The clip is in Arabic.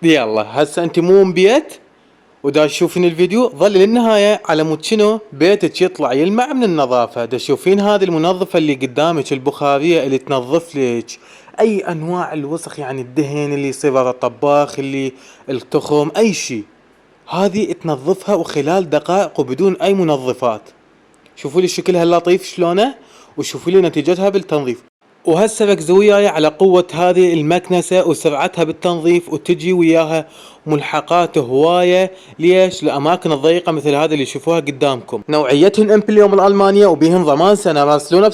يلا هسه انت مو من بيت ودا تشوفين الفيديو، ظل للنهاية على مود شنو بيتك يطلع يلمع من النظافة. دا تشوفين هذه المنظفة اللي قدامك البخارية اللي تنظف لك اي انواع الوسخ، يعني الدهن اللي يصير ورا الطباخ، اللي التخم، اي شي، هذه تنظفها وخلال دقائق وبدون اي منظفات. شوفوا لي شكلها اللطيف شلونه، وشوفوا لي نتيجتها بالتنظيف. وهسه ركزوا وياي على قوة هذه المكنسة وسرعتها بالتنظيف، وتجي وياها ملحقات هواية. ليش؟ لأماكن الضيقة مثل هذه اللي يشوفوها قدامكم. نوعيتهن امبليوم الألمانية وبيهن ضمان سنة، راسلونا